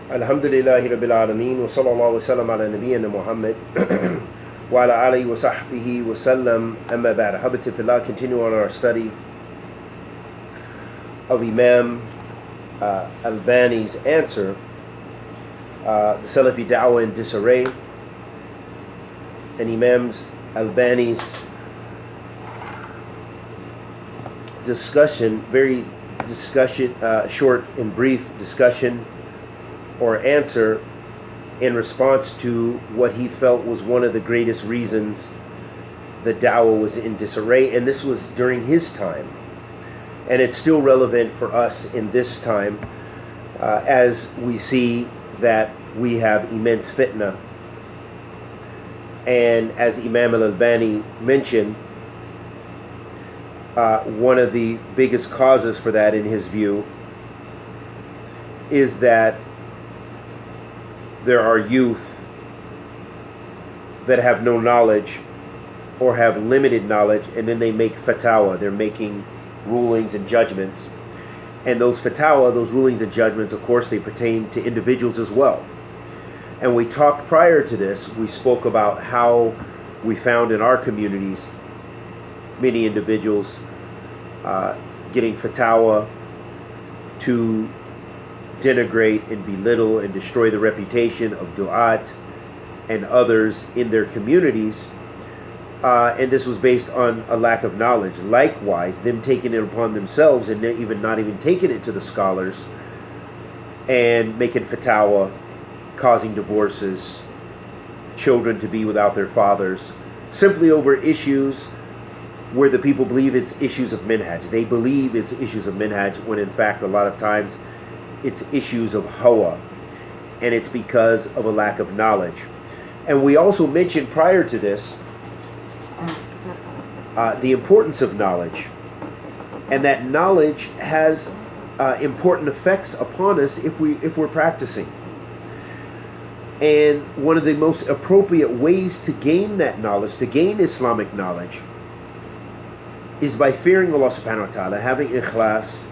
Alhamdulillahi Rabbil Alameen wa sallallahu wa sallam ala nabiyyina Muhammad wa ala alihi wa sahbihi wa sallam amma ba'd. Habati fillah, continue on our study of Imam Albani's answer, the Salafi Da'wa in Disarray, and Imam's Albani's discussion, short and brief discussion or answer in response to what he felt was one of the greatest reasons the Dawah was in disarray, and this was during his time, and it's still relevant for us in this time, as we see that we have immense fitna, and as Imam al-Albani mentioned, one of the biggest causes for that in his view is that there are youth that have no knowledge or have limited knowledge, and then they make fatwa. They're making rulings and judgments, and those fatwa, those rulings and judgments, of course, they pertain to individuals as well. And we talked prior to this, we spoke about how we found in our communities many individuals getting fatwa to denigrate and belittle and destroy the reputation of du'at and others in their communities, and this was based on a lack of knowledge. Likewise, them taking it upon themselves and not even taking it to the scholars and making fatwa, causing divorces, children to be without their fathers, simply over issues where the people believe it's issues of minhaj. They believe it's issues of minhaj, when in fact a lot of times it's issues of hawa, and it's because of a lack of knowledge. And we also mentioned prior to this the importance of knowledge, and that knowledge has important effects upon us if we're practicing. And one of the most appropriate ways to gain that knowledge, to gain Islamic knowledge, is by fearing Allah subhanahu wa ta'ala, having ikhlas,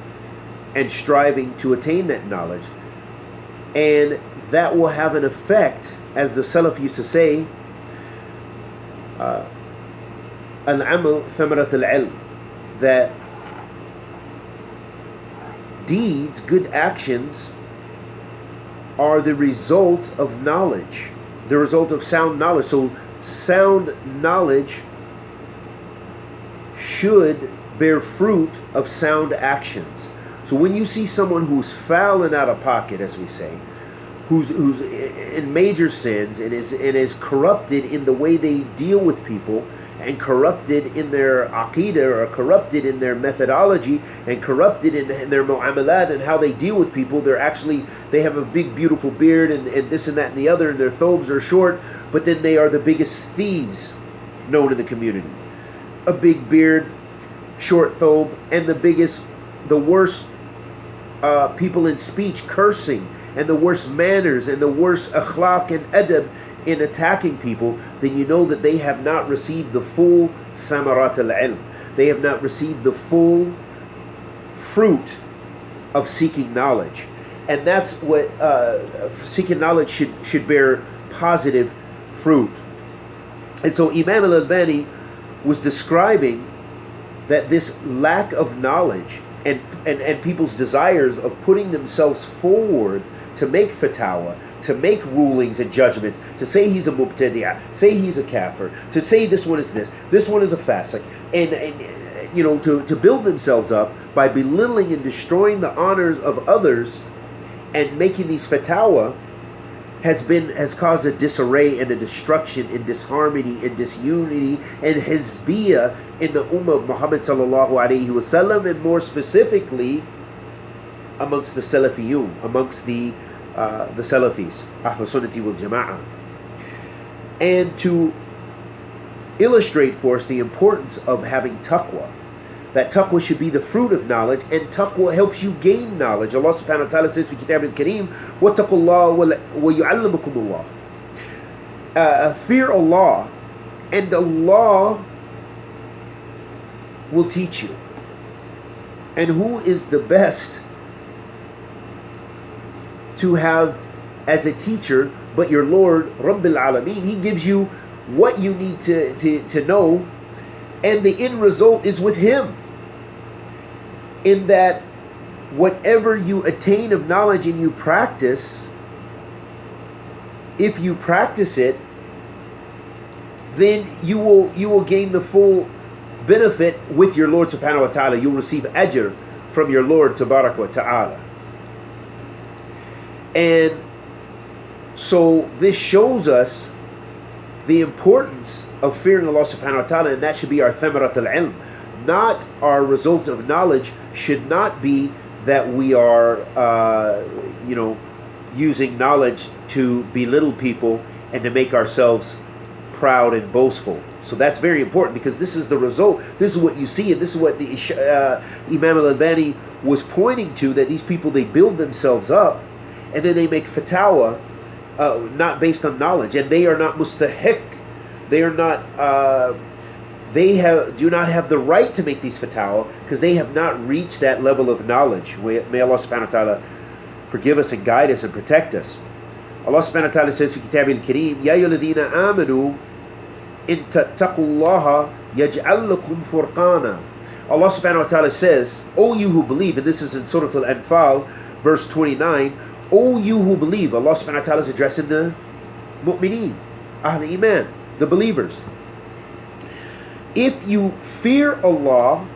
and striving to attain that knowledge. And that will have an effect, as the Salaf used to say, al-amal thamarat al-ilm, that deeds, good actions, are the result of knowledge, the result of sound knowledge. So sound knowledge should bear fruit of sound actions. So when you see someone who's foul and out of pocket, as we say, who's in major sins and is corrupted in the way they deal with people, and corrupted in their aqidah, or corrupted in their methodology, and corrupted in their mu'amalat and how they deal with people, they have a big beautiful beard and this and that and the other, and their thobes are short, but then they are the biggest thieves known in the community. A big beard, short thobe, and the worst people in speech, cursing, and the worst manners, and the worst akhlaq and adab in attacking people, then you know that they have not received the full thamarat al-ilm. They have not received the full fruit of seeking knowledge. And that's what seeking knowledge should bear positive fruit. And so Imam al-Albani was describing that this lack of knowledge and people's desires of putting themselves forward to make fatwa, to make rulings and judgments, to say he's a mubtadi'ah, say he's a kafir, to say this one is this one is a fasiq, and to build themselves up by belittling and destroying the honors of others and making these fatwa has caused a disarray and a destruction and disharmony and disunity and hizbiyah in the ummah of Muhammad sallallahu alaihi wasallam, and more specifically amongst the Salafiyun, amongst the Salafis, Ahlul Sunnati wal Jama'ah. And to illustrate for us the importance of having taqwa, that taqwa should be the fruit of knowledge, and taqwa helps you gain knowledge. Allah subhanahu wa ta'ala says in Kitab al-Kareem, وَاتَّقُوا اللَّهَ وَيُعَلِّمُكُمُ اللَّهِ. Fear Allah, and Allah will teach you. And who is the best to have as a teacher, but your Lord, Rabbil Alameen, He gives you what you need to know, and the end result is with Him. In that whatever you attain of knowledge and you practice, if you practice it, then you will gain the full benefit with your Lord subhanahu wa ta'ala. You'll receive ajr from your Lord tabarak wa ta'ala. And so this shows us the importance of fearing Allah subhanahu wa ta'ala, and that should be our thamarat al-ilm. Not our result of knowledge should not be that we are using knowledge to belittle people and to make ourselves proud and boastful. So that's very important, because this is the result. This is what you see, and this is what the Imam al-Albani was pointing to, that these people, they build themselves up and then they make fatwa not based on knowledge, and they are not mustahiq. They are not do not have the right to make these fatwa, because they have not reached that level of knowledge. May Allah subhanahu wa ta'ala forgive us and guide us and protect us. Allah subhanahu wa ta'ala says في كتابه الكريم يا أيها الذين آمنوا إن تتقوا الله يجعل لكم فرقانا. Allah subhanahu wa ta'ala says, O you who believe, and this is in Surah Al-Anfal, verse 29, O you who believe. Allah subhanahu wa ta'ala is addressing the mu'mineen, Ahl Iman, the believers. If you fear Allah,